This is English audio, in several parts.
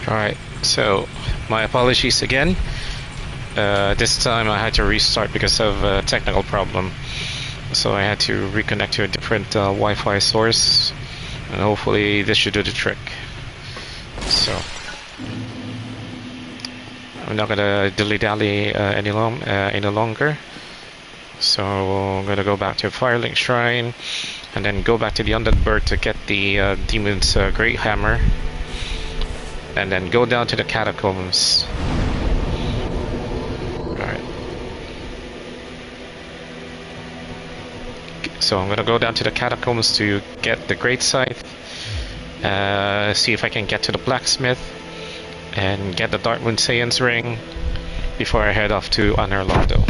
Alright, so my apologies again. This time I had to restart because of a technical problem. So I had to reconnect to a different Wi-Fi source, and hopefully this should do the trick. So I'm not gonna dilly-dally any longer. So I'm gonna go back to Firelink Shrine, and then go back to the Undead Bird to get the Demon's Great Hammer, and then go down to the Catacombs. Alright. So I'm gonna go down to the Catacombs to get the Great Scythe, see if I can get to the Blacksmith, and get the Darkmoon Saiyan's Ring before I head off to Anerlondo.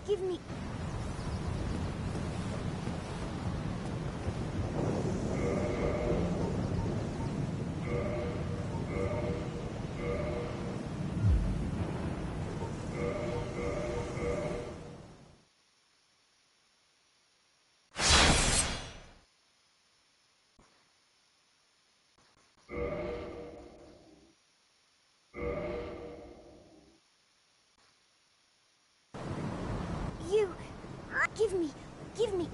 Give me... You... Give me... Give me...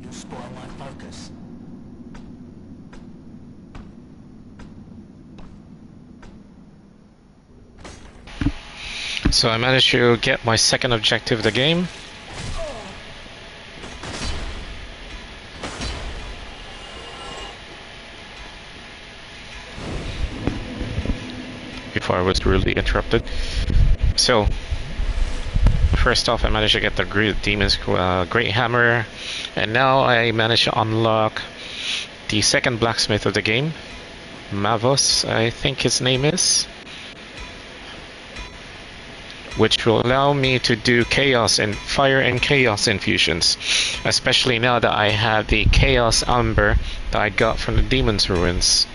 You spoil my focus. So I managed to get my second objective of the game. Before I was rudely interrupted. So, first off, I managed to get the Great Demon's Great Hammer, and now I managed to unlock the second blacksmith of the game, Mavos, I think his name is, which will allow me to do chaos and fire and chaos infusions, especially now that I have the Chaos Amber that I got from the Demon's Ruins.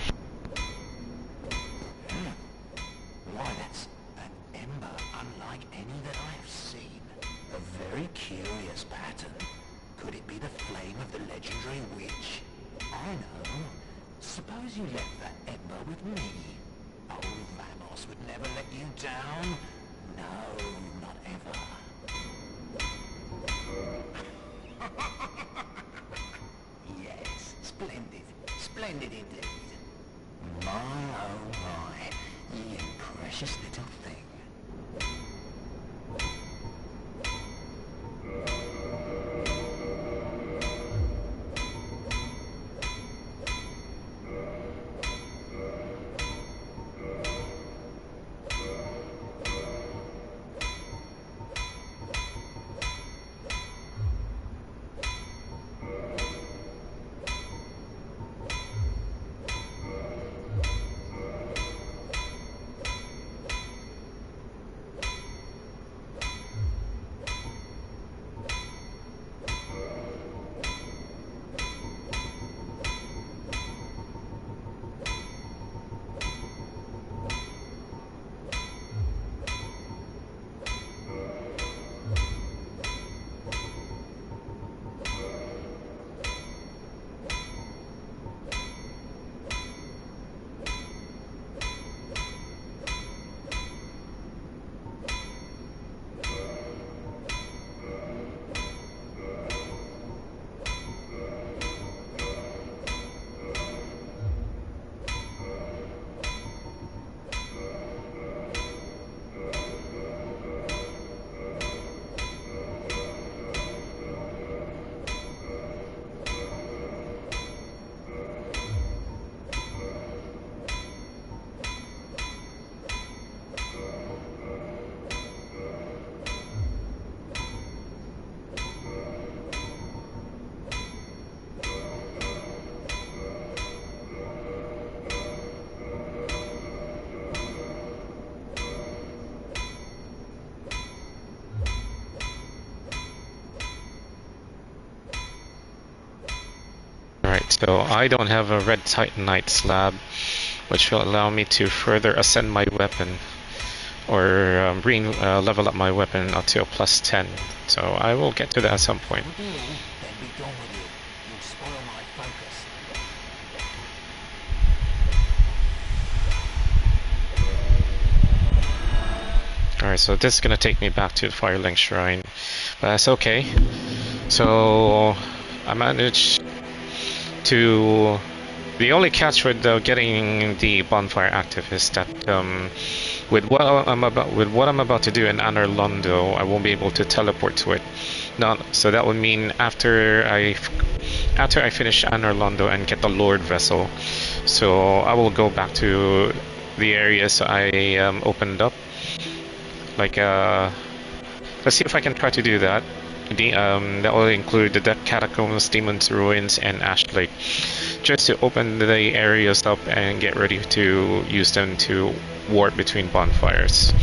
Why, that's an ember unlike any that I have seen. A very curious pattern. Could it be the flame of the legendary witch? I know. Suppose you left that ember with me. Old Vamos would never let you down. No, not ever. Yes, splendid. Splendid indeed. My, oh my. You precious little thing. So I don't have a red titanite slab, which will allow me to further ascend my weapon, or level up my weapon up to a +10. So I will get to that at some point. Then be gone with you. You'll spoil my focus. Alright, so this is gonna take me back to the Firelink Shrine, but that's okay. So I managed to... The only catch with getting the bonfire active is that with what I'm about to do in Anor Londo, I won't be able to teleport to it. So that would mean after I finish Anor Londo and get the Lord Vessel, so I will go back to the areas I opened up. Like let's see if I can try to do that. That will include the Catacombs, Demon's Ruins, and Ash Lake, just to open the areas up and get ready to use them to warp between bonfires.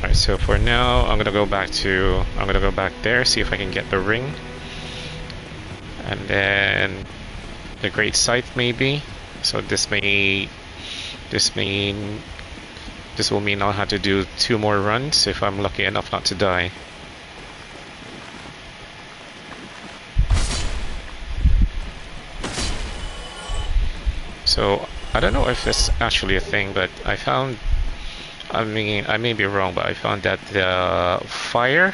Alright, so for now, I'm gonna go back there, see if I can get the ring, and then the Great Scythe maybe. So this will mean I'll have to do 2 more runs if I'm lucky enough not to die. So I don't know if it's actually a thing, but I found, I mean, I may be wrong, but I found that the fire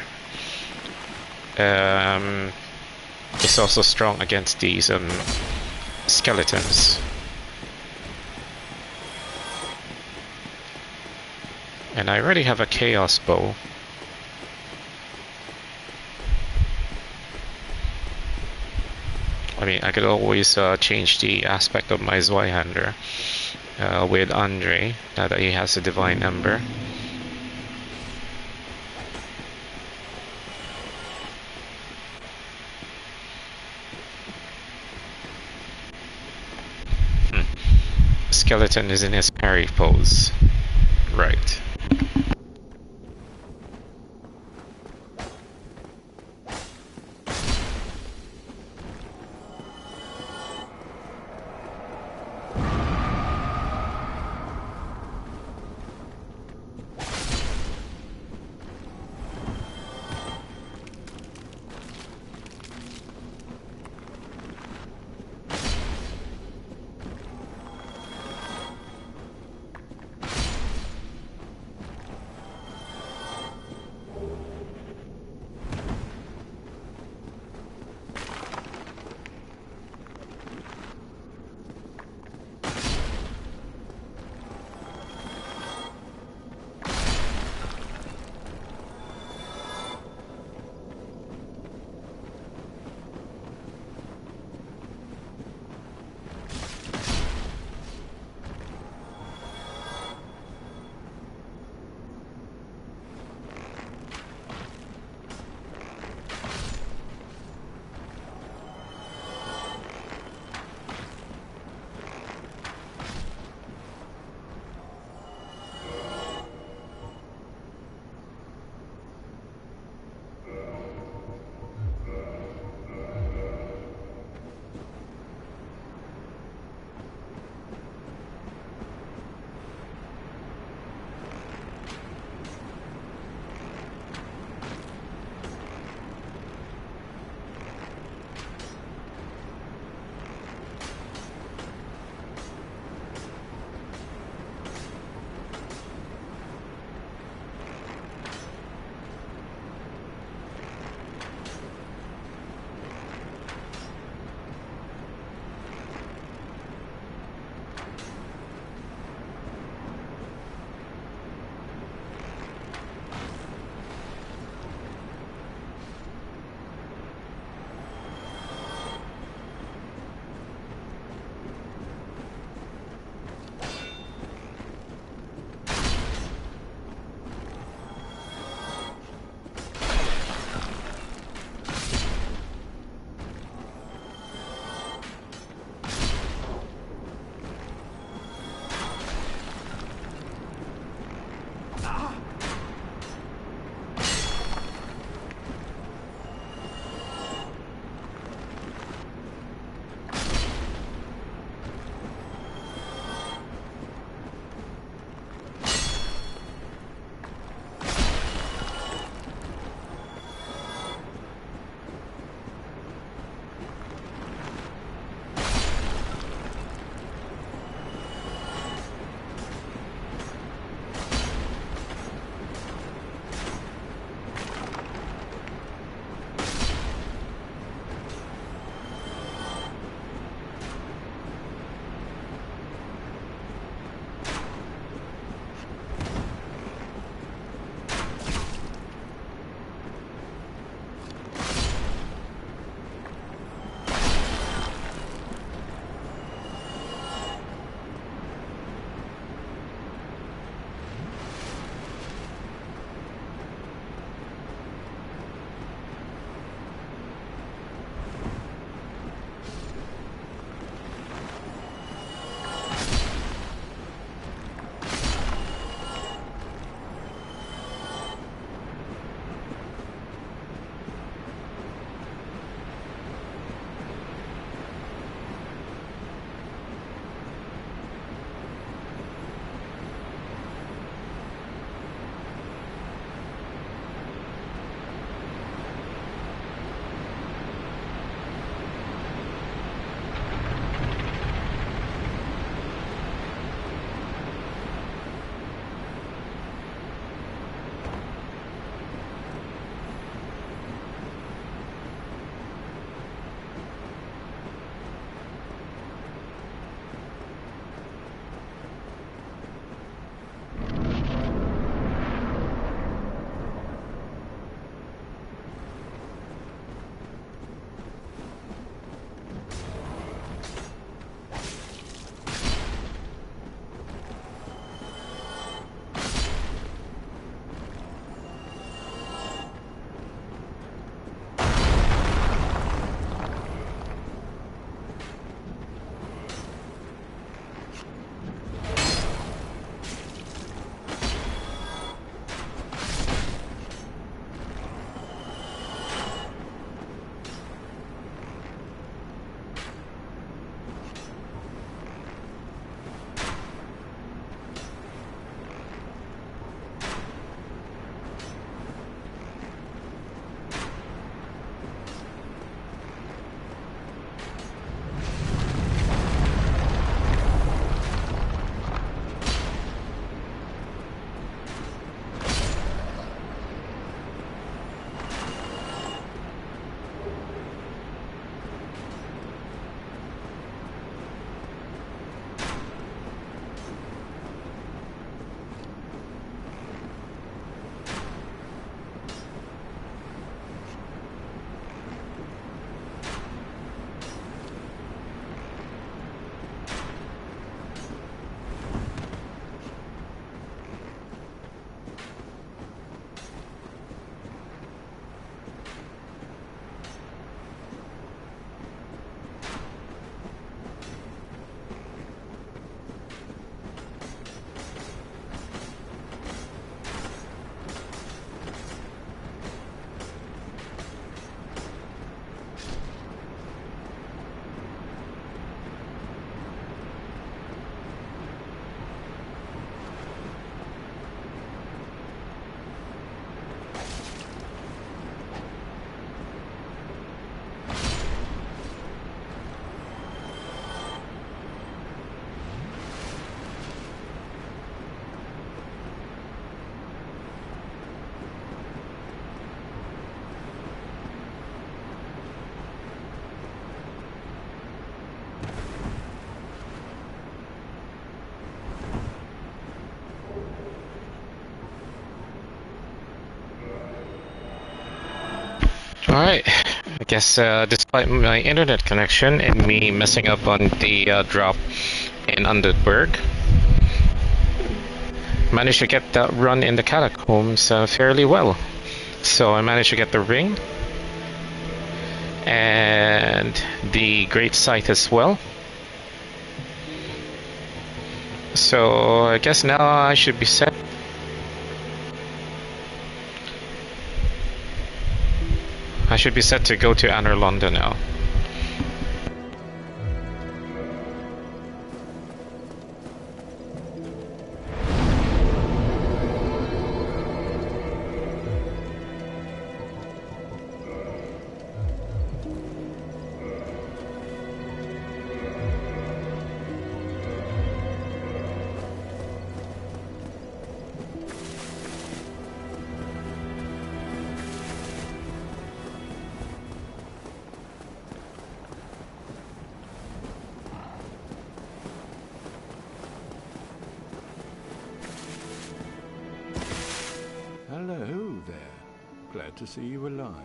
is also strong against these skeletons. And I already have a chaos bow. I mean, I could always change the aspect of my Zweihander with Andre, now that he has a Divine Ember. Skeleton is in his parry pose. Right. Alright, I guess despite my internet connection and me messing up on the drop in Underberg, managed to get that run in the catacombs fairly well. So I managed to get the ring and the great sight as well. So I guess now I should be set. I should be set to go to Anor Londo now. Hello there. Glad to see you alive.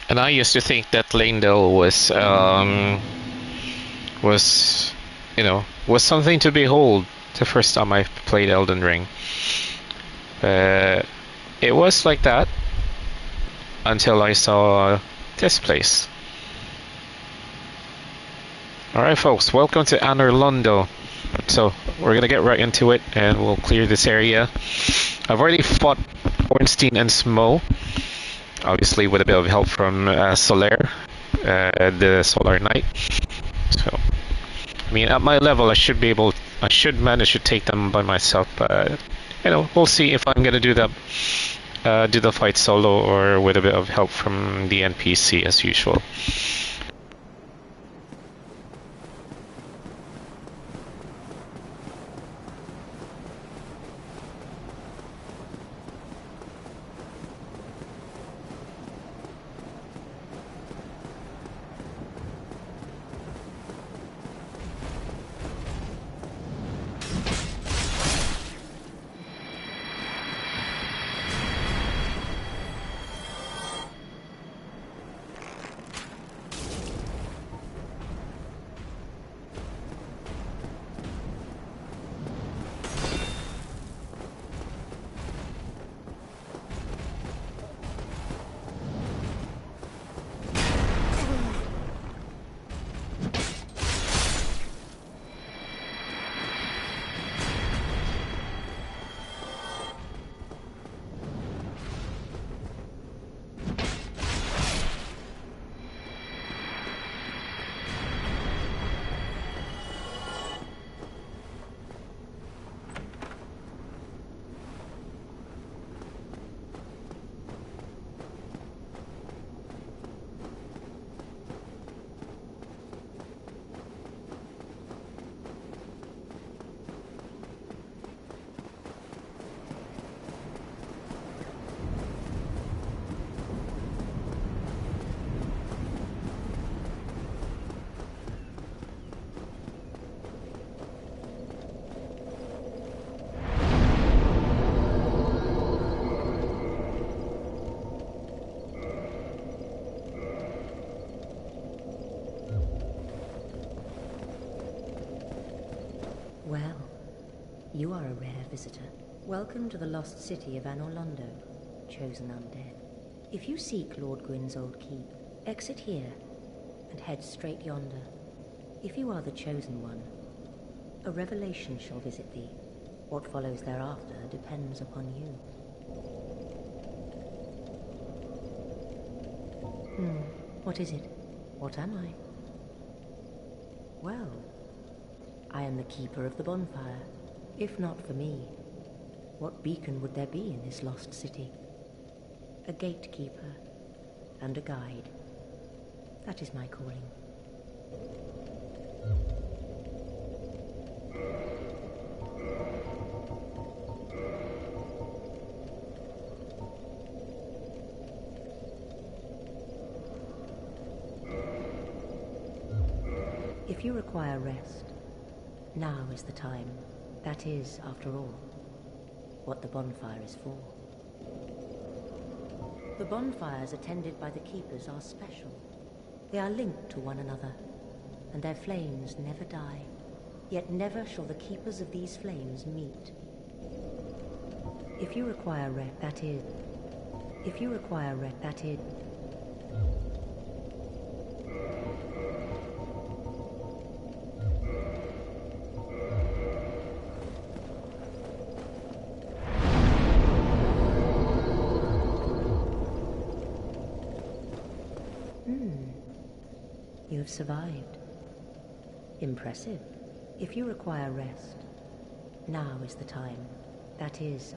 And I used to think that Leyndell was, you know, was something to behold the first time I played Elden Ring. It was like that until I saw this place. Alright folks, welcome to Anor Londo. So, we're gonna get right into it and we'll clear this area. I've already fought Ornstein and Smo, obviously with a bit of help from Solaire, the Solar Knight. So, I mean, at my level I should manage to take them by myself, but, you know, we'll see if I'm gonna do the fight solo or with a bit of help from the NPC as usual. Well, you are a rare visitor. Welcome to the lost city of Anor Londo, chosen undead. If you seek Lord Gwyn's old keep, exit here and head straight yonder. If you are the chosen one, a revelation shall visit thee. What follows thereafter depends upon you. What is it? What am I? Well, I am the keeper of the bonfire. If not for me, what beacon would there be in this lost city? A gatekeeper and a guide. That is my calling. If you require rest, now is the time. That is, after all, what the bonfire is for. The bonfires attended by the keepers are special. They are linked to one another, and their flames never die. Yet never shall the keepers of these flames meet. If you require rest, that is... If you require rest, that is... You have survived. Impressive. If you require rest, now is the time. That is...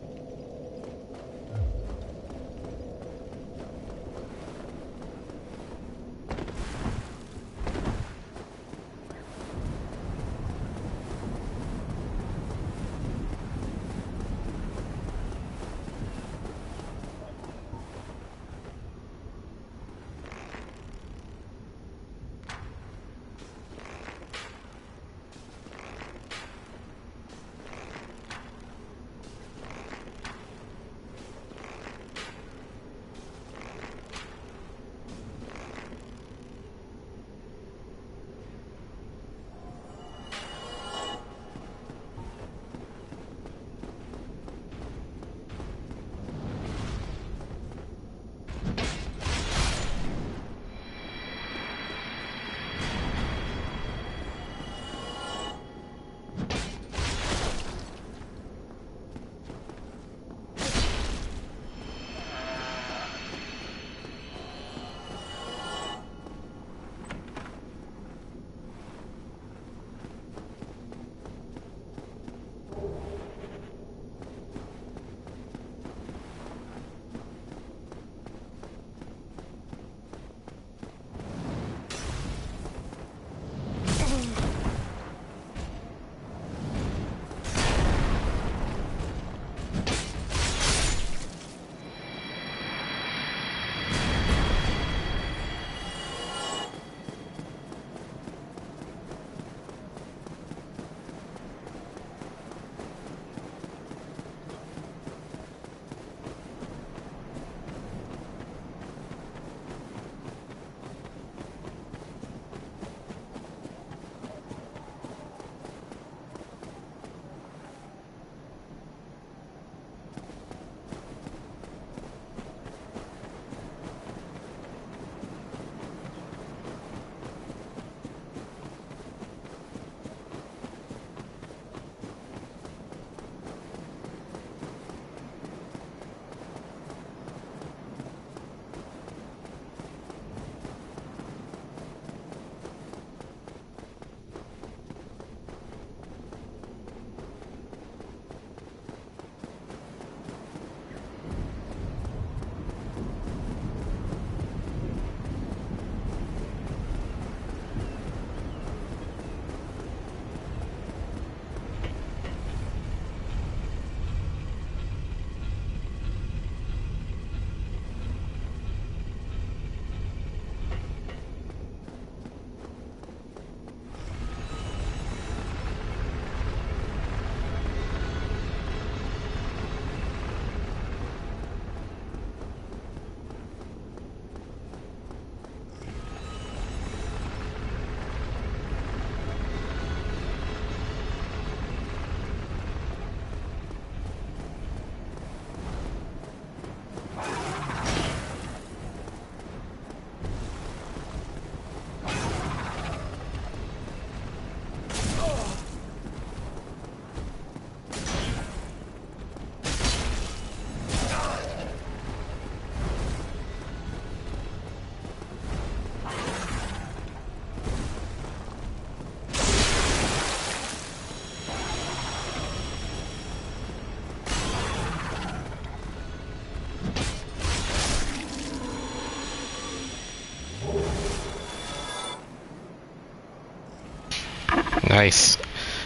Nice.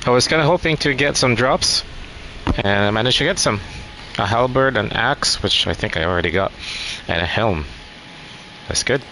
I was kind of hoping to get some drops, and I managed to get some. A halberd, an axe, which I think I already got, and a helm. That's good.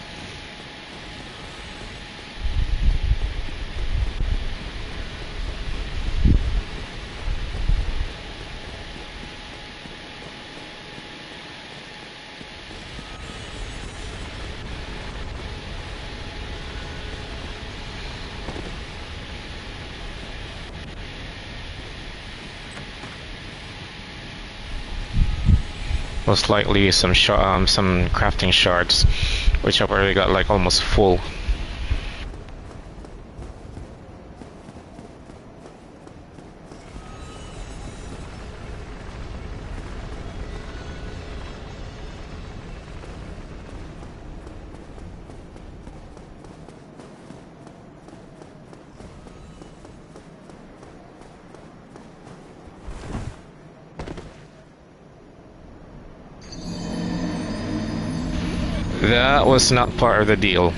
Most likely some crafting shards, which I've already got like almost full. That was not part of the deal.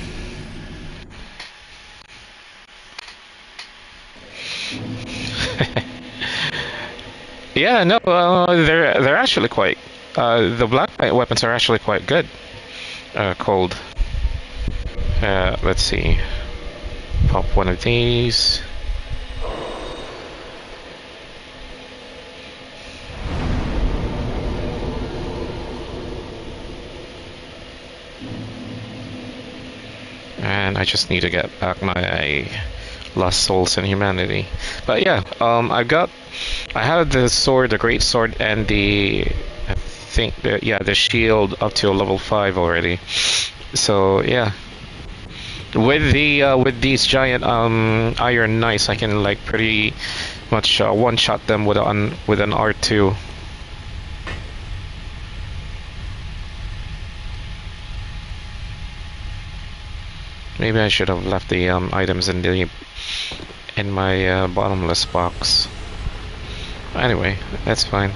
Yeah, no, they're actually quite. The black weapons are actually quite good. Cold. Let's see. Pop one of these. And I just need to get back my lost souls in humanity. But yeah, I have the sword, the great sword, and I think the shield up to level 5 already. So yeah, with these giant iron knights, I can like pretty much one-shot them with an R2. Maybe I should have left the items in my bottomless box. Anyway, that's fine.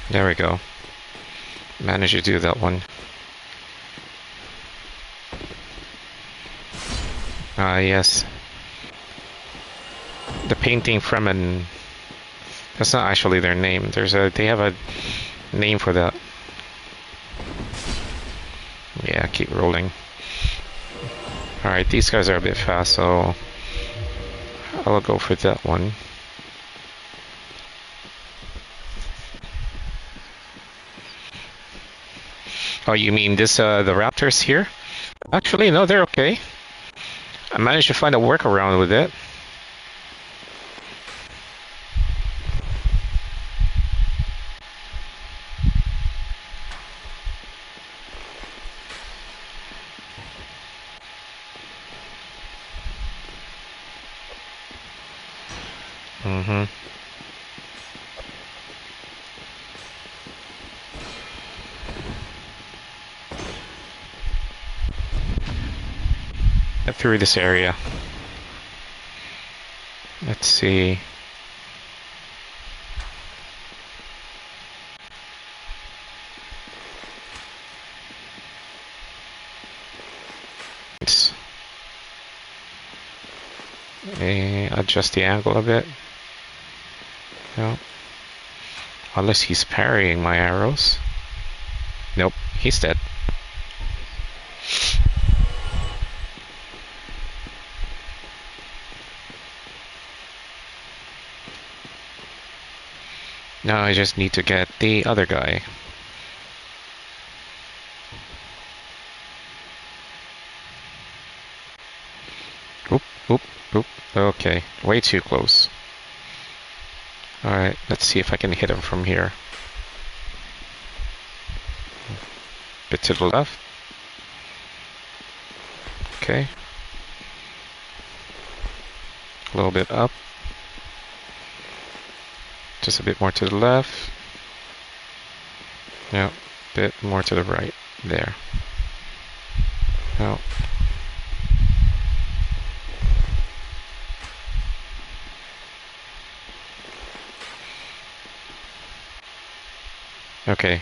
There we go. Managed to do that one. Ah, yes. The painting from that's not actually their name. They have a name for that. Yeah, keep rolling. Alright, these guys are a bit fast, so I'll go for that one. Oh, you mean the raptors here? Actually, no, they're okay. I managed to find a workaround with it. Mm-hmm. Get through this area. Let's see. Adjust the angle a bit. No. Unless he's parrying my arrows. Nope, he's dead. Now I just need to get the other guy. Oop, oop, oop. Okay, way too close. Alright, let's see if I can hit him from here. Bit to the left. Okay. A little bit up. Just a bit more to the left. Yeah. bit more to the right. There. Oh. Okay,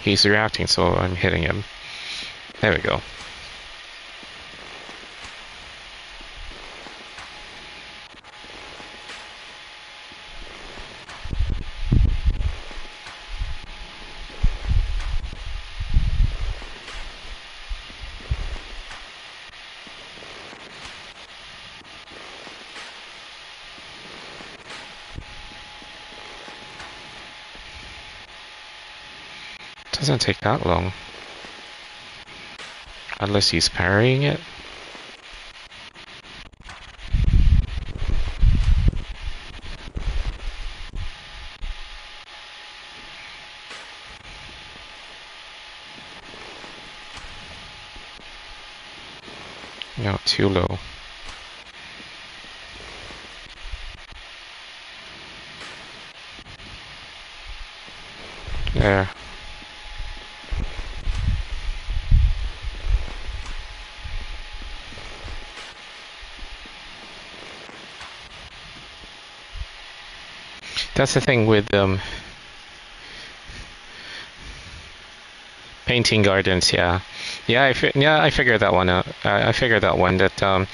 he's reacting, so I'm hitting him. There we go. Doesn't take that long. Unless he's parrying it. No, too low. There. That's the thing with painting gardens. Yeah, I figured that one out. I figured that one that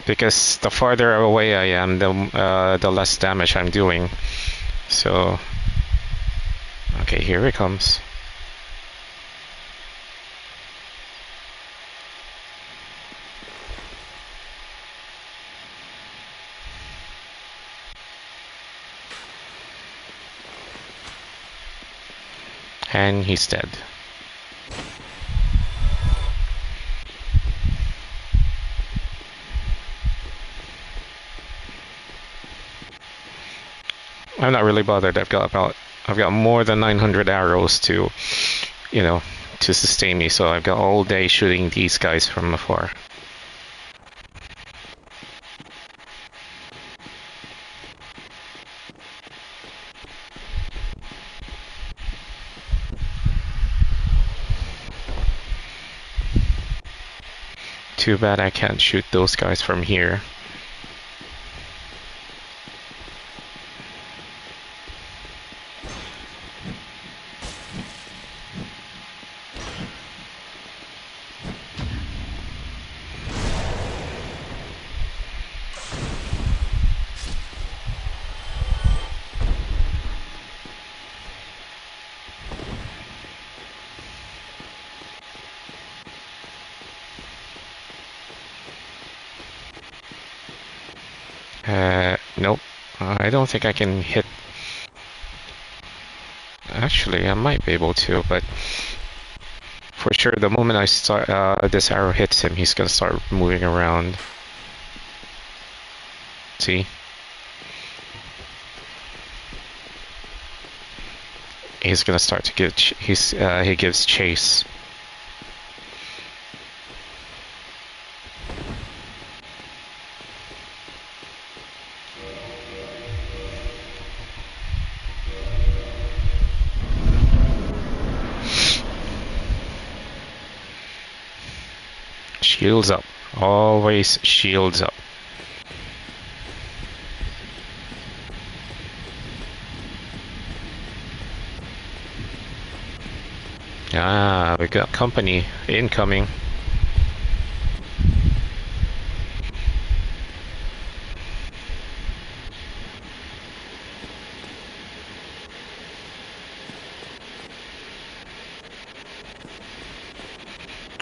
because the farther away I am, the less damage I'm doing. So, okay, here it comes. And he's dead. I'm not really bothered. I've got more than 900 arrows to, you know, to sustain me. So I've got all day shooting these guys from afar. Too bad I can't shoot those guys from here. Nope. I don't think I can hit. Actually, I might be able to, but for sure, the moment I start, this arrow hits him, he's gonna start moving around. See? He's gonna start to give. He gives chase. Shields up. Always shields up. Ah, we got company incoming.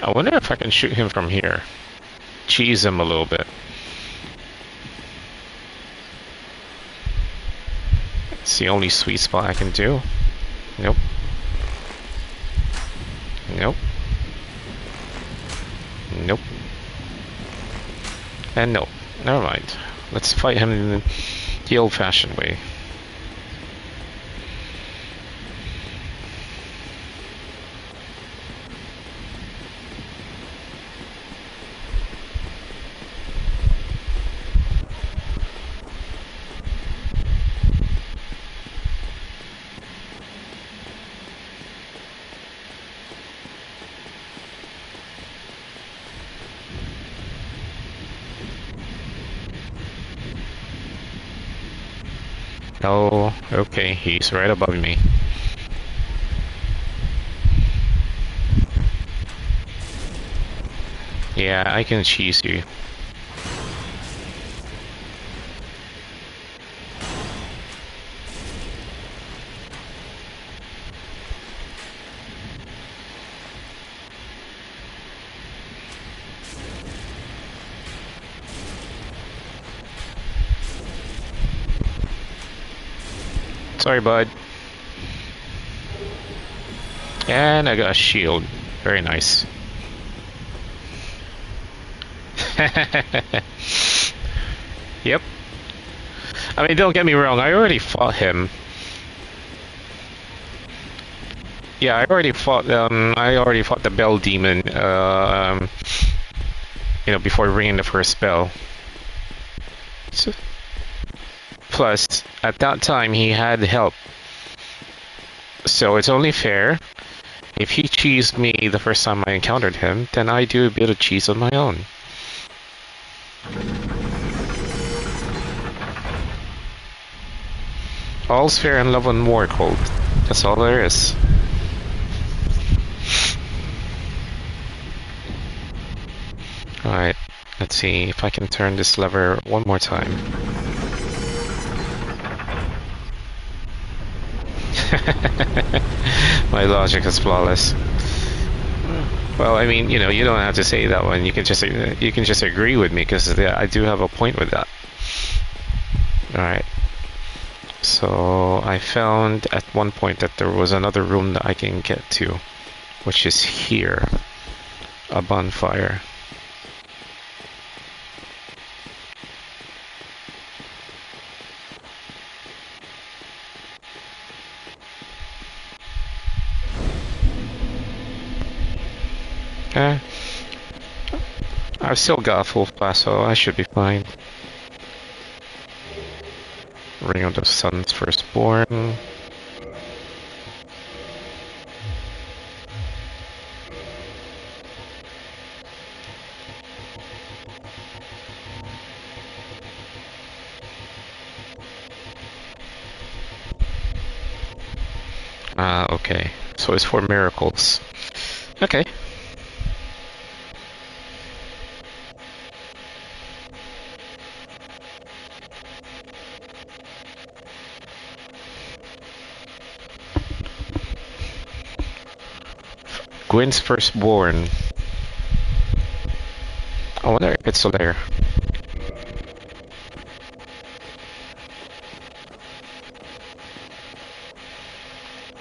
I wonder if I can shoot him from here. Cheese him a little bit. It's the only sweet spot I can do. Nope. Nope. Nope. And nope. Never mind. Let's fight him in the old-fashioned way. Oh, okay, he's right above me. Yeah, I can cheese you. Sorry, bud. And I got a shield. Very nice. Yep. I mean, don't get me wrong, I already fought him. Yeah, I already fought the Bell Demon, you know, before ringing the first bell. So, plus, at that time, he had help. So it's only fair. If he cheesed me the first time I encountered him, then I do a bit of cheese of my own. All's fair in love and war, Cold. That's all there is. Alright, let's see if I can turn this lever one more time. My logic is flawless. Well, I mean, you know, you don't have to say that one. You can just agree with me because I do have a point with that. All right. So I found at one point that there was another room that I can get to, which is here, a bonfire. I've still got a full pass, so I should be fine. Ring of the Sun's Firstborn. Okay. So it's for miracles. Okay. Gwyn's Firstborn. I wonder if it's still there.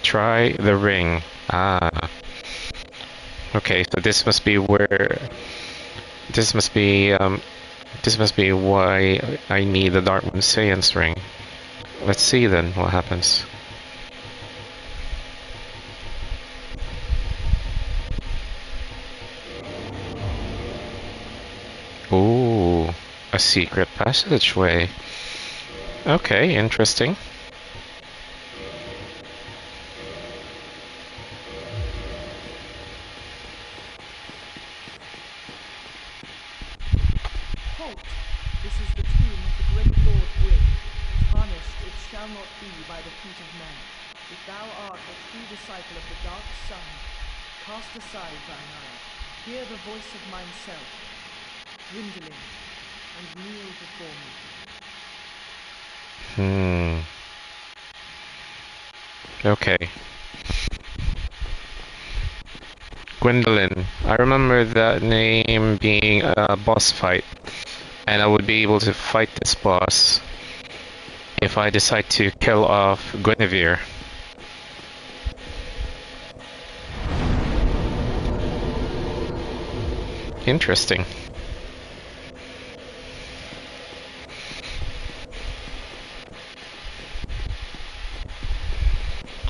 Try the ring. Ah. Okay, so this must be where... This must be why I need the Dark One Seance ring. Let's see then what happens. Ooh, a secret passageway. Okay, interesting. Halt! This is the tomb of the great Lord Gwyn. Tarnished it shall not be by the feet of men. If thou art a true disciple of the Dark Sun, cast aside thine eye. Hear the voice of myself, dwindling, and kneel before me. Okay. Gwendolyn. I remember that name being a boss fight. And I would be able to fight this boss if I decide to kill off Guinevere. Interesting.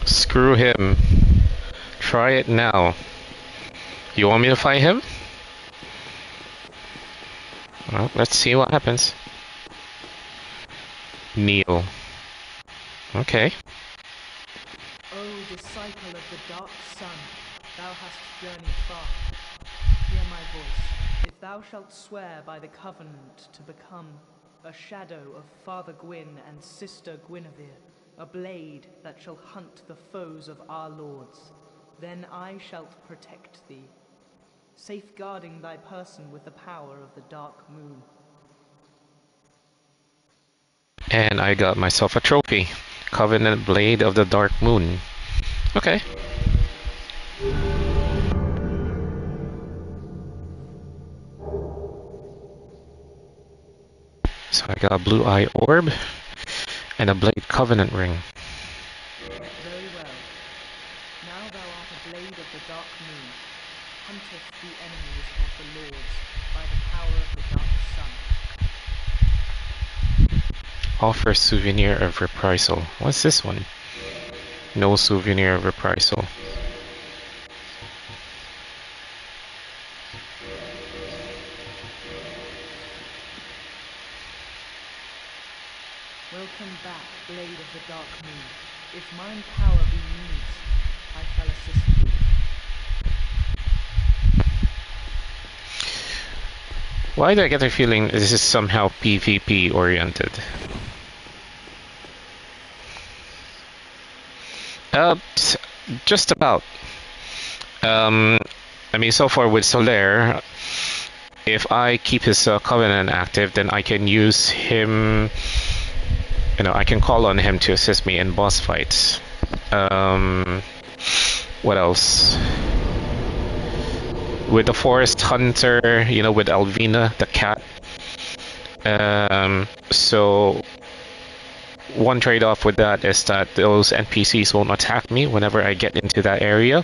Screw him. Try it now. You want me to fight him? Well, let's see what happens. Kneel. Okay. O disciple of the Dark Sun, thou hast journeyed far. Hear my voice. If thou shalt swear by the covenant to become a shadow of Father Gwyn and Sister Guinevere, a blade that shall hunt the foes of our lords. Then I shalt protect thee, safeguarding thy person with the power of the dark moon. And I got myself a trophy. Covenant Blade of the Dark Moon. Okay. So I got a blue eye orb and a blade covenant ring. Very well. Now thou art a blade of the dark moon, huntest the enemies of the lords by the power of the dark sun. Offer souvenir of reprisal. What's this one? No souvenir of reprisal. Welcome back, blade of the dark moon. If mine power be needs, I shall assist thee. Why do I get the feeling this is somehow PvP oriented? Just about. I mean, so far with Solaire, if I keep his Covenant active, then I can use him. You know, I can call on him to assist me in boss fights. What else? With the Forest Hunter, you know, with Alvina, the cat. So one trade-off with that is that those NPCs won't attack me whenever I get into that area.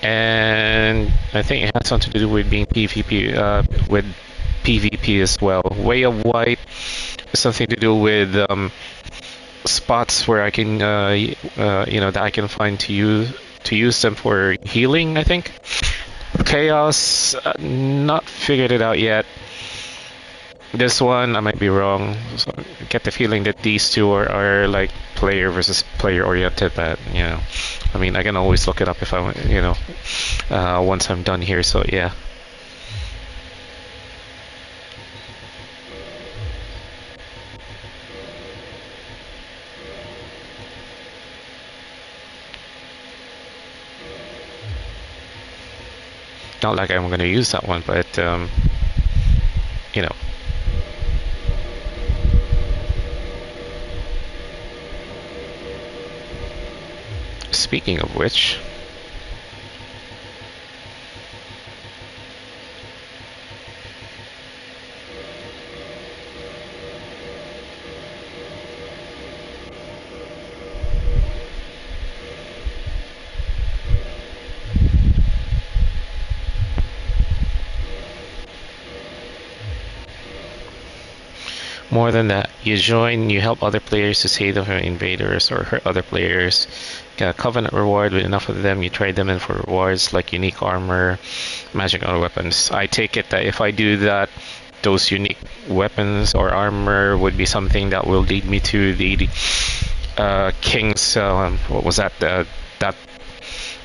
And I think it has something to do with being PvP, with PvP as well. Way of White has something to do with spots where I can, you know, that I can find to use them for healing. I think. Chaos, not figured it out yet. This one, I might be wrong. So I get the feeling that these two are like player versus player oriented, but you know, I mean, I can always look it up if I want, you know, once I'm done here. So yeah. Not like I'm going to use that one, but you know. Speaking of which, more than that, you help other players to save them from invaders or hurt other players. Get a Covenant reward. With enough of them, you trade them in for rewards like unique armor, magic, or weapons. I take it that if I do that, those unique weapons or armor would be something that will lead me to the King's, what was that, that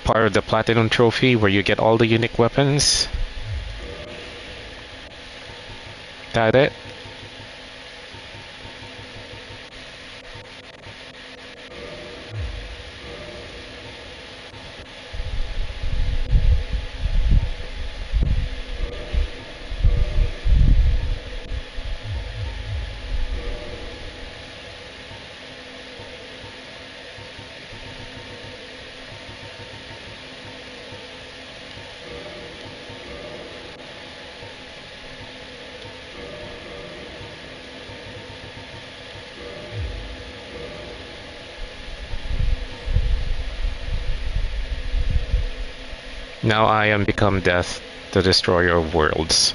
part of the Platinum Trophy where you get all the unique weapons. That it? Now I am become Death, the destroyer of worlds.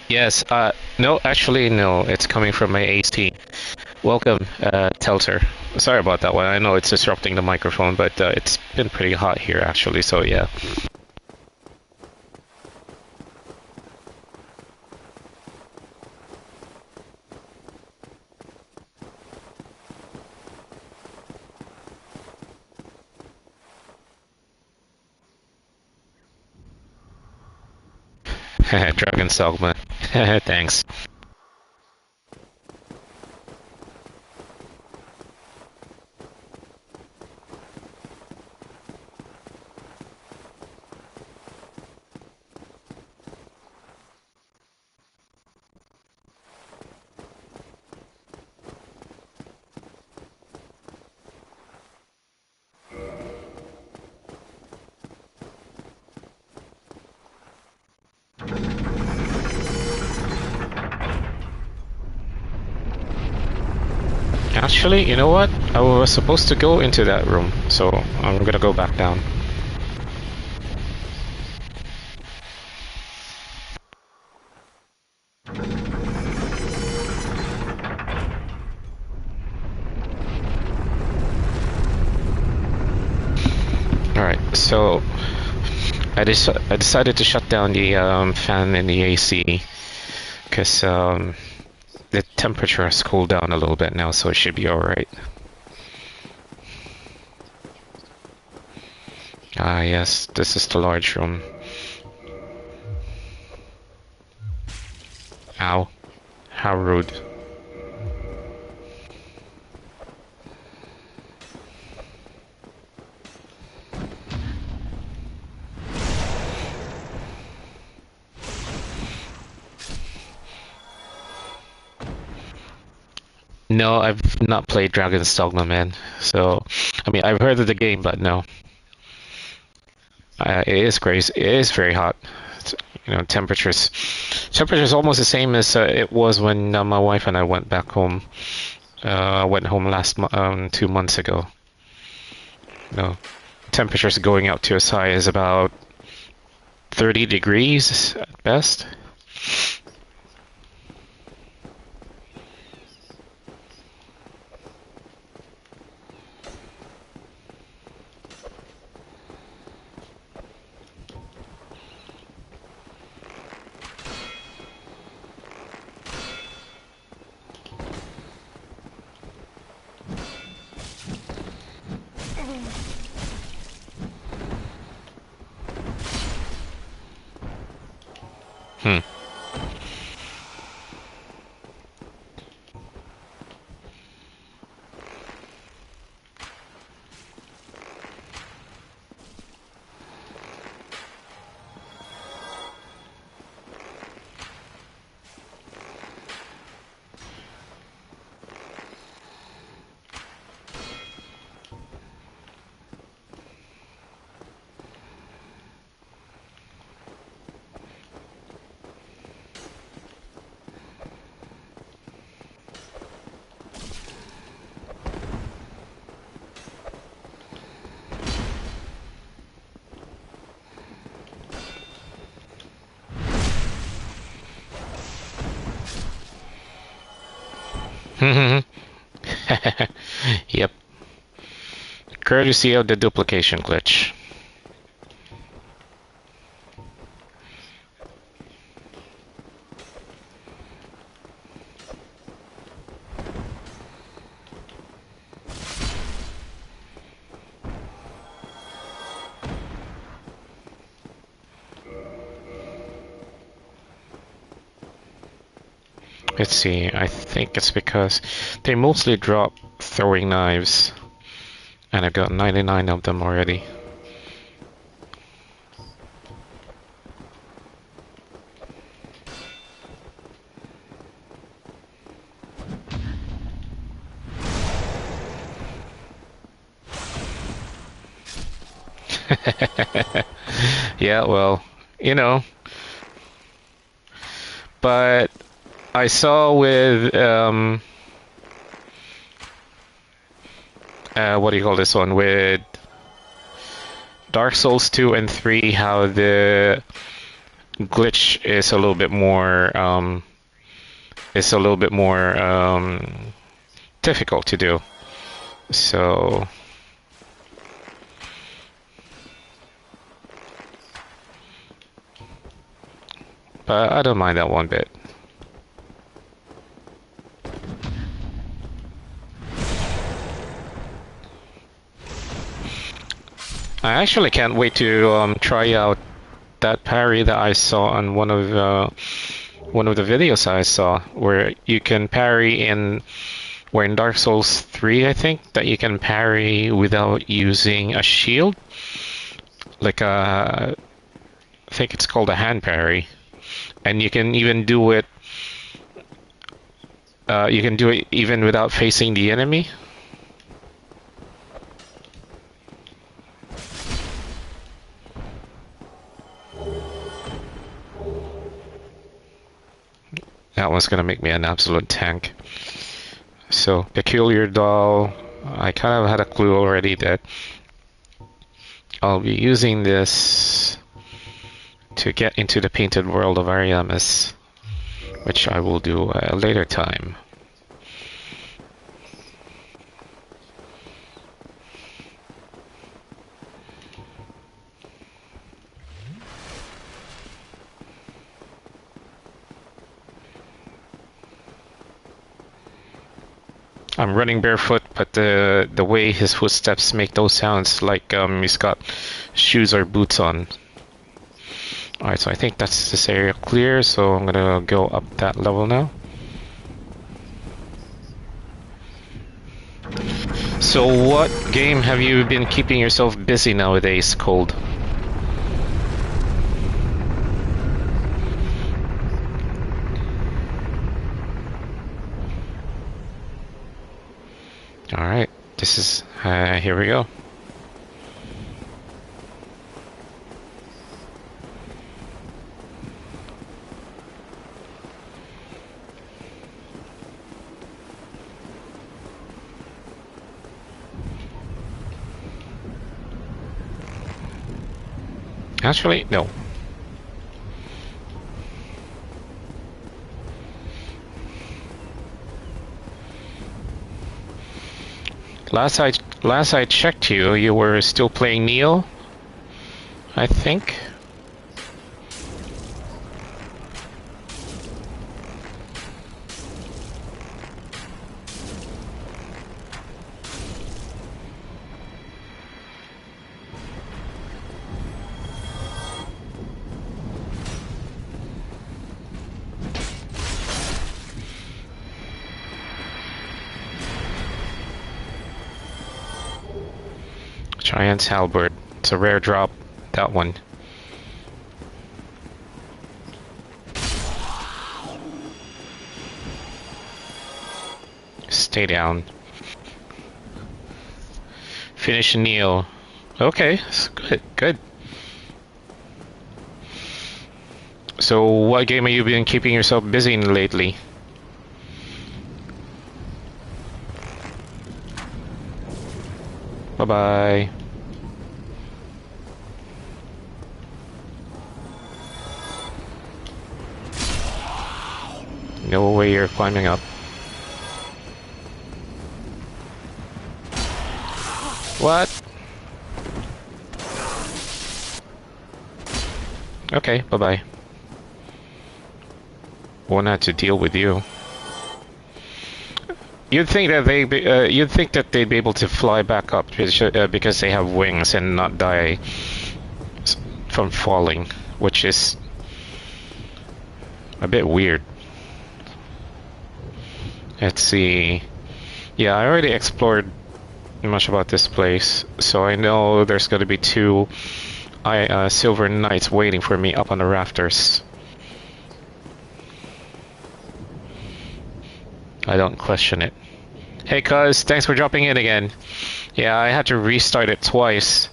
Yes, no, actually no, it's coming from my AC. Welcome, Telter. Sorry about that one. I know it's disrupting the microphone, but it's been pretty hot here actually, so yeah. Dragon Dogma. Thanks. Actually, you know what? I was supposed to go into that room, so I'm gonna go back down. Alright, so I decided to shut down the fan in the AC because the temperature has cooled down a little bit now, so it should be alright. Ah, yes, this is the large room. Ow. How rude. No, I've not played Dragon's Dogma, man. So, I mean, I've heard of the game, but no. It is crazy. It is very hot. You know, temperature's almost the same as it was when my wife and I went back home. Went home last 2 months ago. You know, temperature's going up to as high as about 30 degrees at best. Hmm. Yep. Courtesy of the duplication glitch. Let's see, I think it's because they mostly drop throwing knives, and I've got 99 of them already. Yeah, well, you know, but I saw with what do you call this one, with Dark Souls 2 and 3, how the glitch is a little bit more difficult to do. So but I don't mind that one bit. I actually can't wait to try out that parry that I saw on one of the videos I saw, where you can parry in Dark Souls 3, I think, that you can parry without using a shield, like I think it's called a hand parry, and you can even do it. You can do it even without facing the enemy. That one's gonna make me an absolute tank. So, Peculiar Doll, I kind of had a clue already that I'll be using this to get into the painted world of Ariamis, which I will do at a later time. I'm running barefoot, but the way his footsteps make those sounds, like he's got shoes or boots on. Alright, so I think that's this area clear, so I'm gonna go up that level now. So what game have you been keeping yourself busy nowadays, Cold? Alright, this is, here we go. Actually, no. Last I checked you were still playing Neo, I think. Giant's Halberd. It's a rare drop, that one. Stay down. Finish Neo. Okay, good, good. So what game have you been keeping yourself busy in lately? Bye-bye. No way you're climbing up. What? Okay, bye-bye. Won't have to deal with you. You'd think that they'd be able to fly back up because they have wings and not die from falling, which is a bit weird. Let's see. Yeah, I already explored much about this place, so I know there's going to be two silver knights waiting for me up on the rafters. I don't question it. Hey cuz, thanks for dropping in again. Yeah, I had to restart it twice.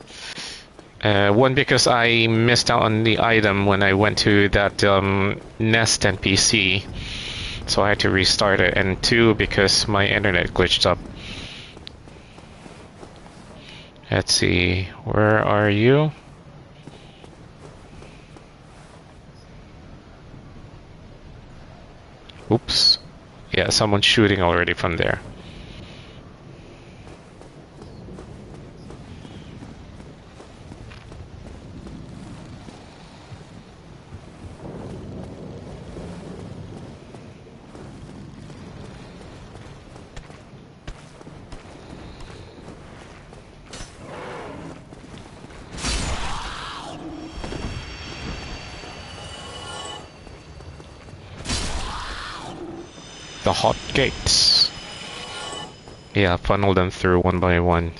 One because I missed out on the item when I went to that Nest NPC, so I had to restart it, and two because my internet glitched up. Let's see, where are you? Oops. Yeah, someone's shooting already from there. The hot gates. Yeah, funnel them through one by one.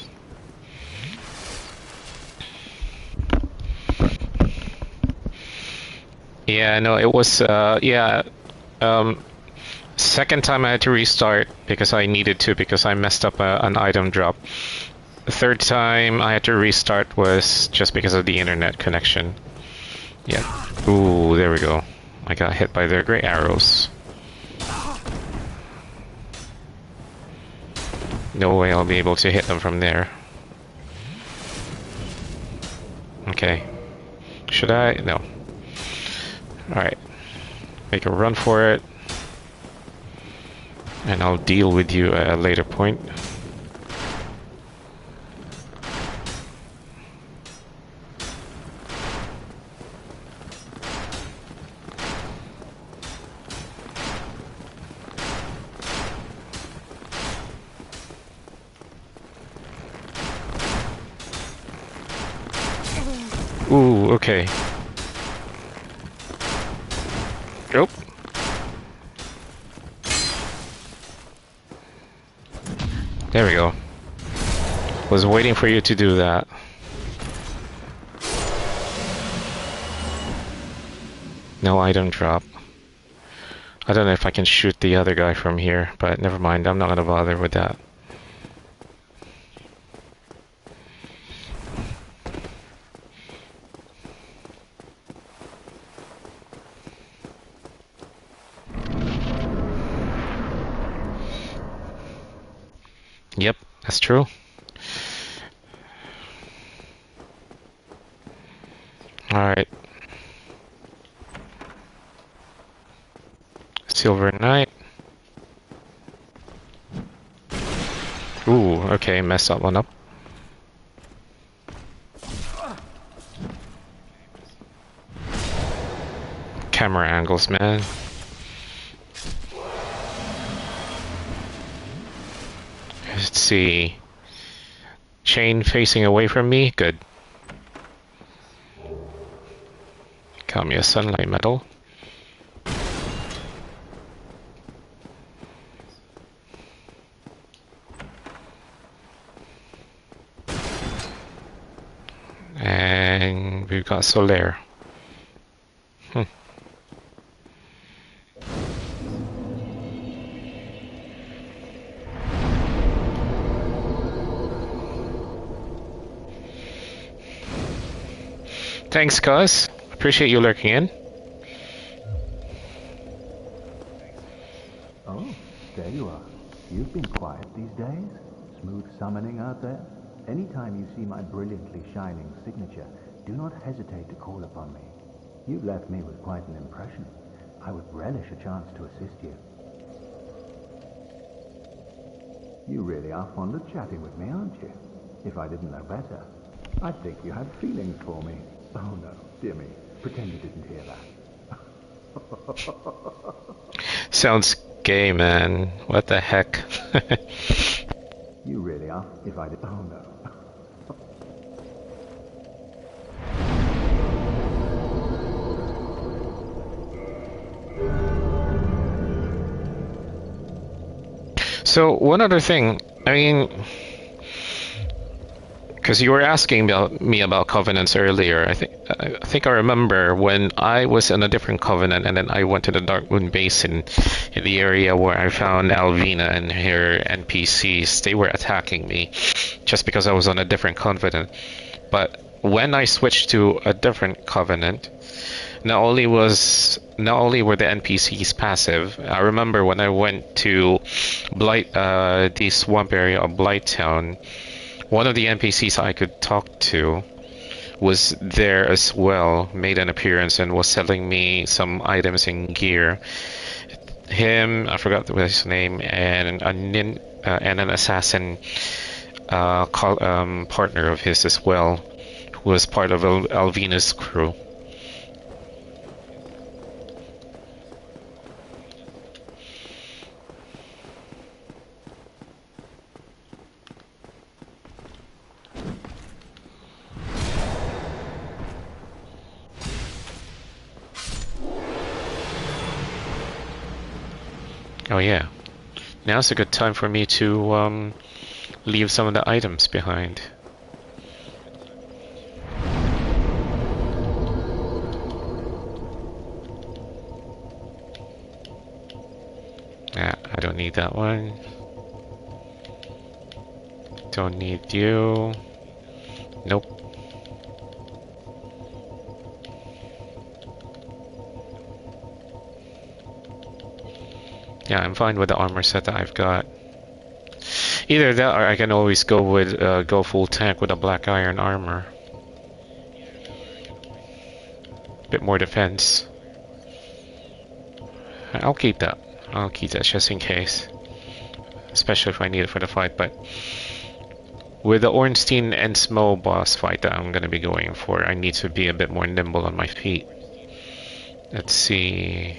Yeah, no, it was, yeah, second time I had to restart because I needed to, because I messed up an item drop. The third time I had to restart was just because of the internet connection. Yeah. Ooh, there we go. I got hit by their great arrows. No way I'll be able to hit them from there. Okay. Should I? No. Alright. Make a run for it. And I'll deal with you at a later point. Ooh, okay. Nope. There we go. Was waiting for you to do that. No item drop. I don't know if I can shoot the other guy from here, but never mind, I'm not gonna bother with that. Yep, that's true. Alright. Silver Knight. Ooh, okay, mess that one up. Camera angles, man. Let's see. Chain facing away from me? Good. Got me a sunlight medal. And we've got Solaire. Thanks, cuz. Appreciate you lurking in. Oh, there you are. You've been quiet these days. Smooth summoning out there. Anytime you see my brilliantly shining signature, do not hesitate to call upon me. You've left me with quite an impression. I would relish a chance to assist you. You really are fond of chatting with me, aren't you? If I didn't know better, I'd think you had feelings for me. Oh no, dear me. Pretend you didn't hear that. Sounds gay, man. What the heck? You really are. If I did. Oh no. So, one other thing. I mean, because you were asking me about covenants earlier. I think I remember when I was in a different covenant, and then I went to the Darkmoon Basin, in the area where I found Alvina and her NPCs. They were attacking me just because I was on a different covenant. But when I switched to a different covenant, not only were the NPCs passive. I remember when I went to the swamp area of Blighttown, one of the NPCs I could talk to was there as well, made an appearance and was selling me some items and gear. Him, I forgot his name, and an assassin partner of his as well, who was part of Alvina's crew. Oh yeah. Now's a good time for me to leave some of the items behind. Yeah, I don't need that one. Don't need you. Nope. Yeah, I'm fine with the armor set that I've got. Either that or I can always go with go full tank with a black iron armor. Bit more defense. I'll keep that. I'll keep that just in case. Especially if I need it for the fight, but with the Ornstein and Smo boss fight that I'm gonna be going for, I need to be a bit more nimble on my feet. Let's see.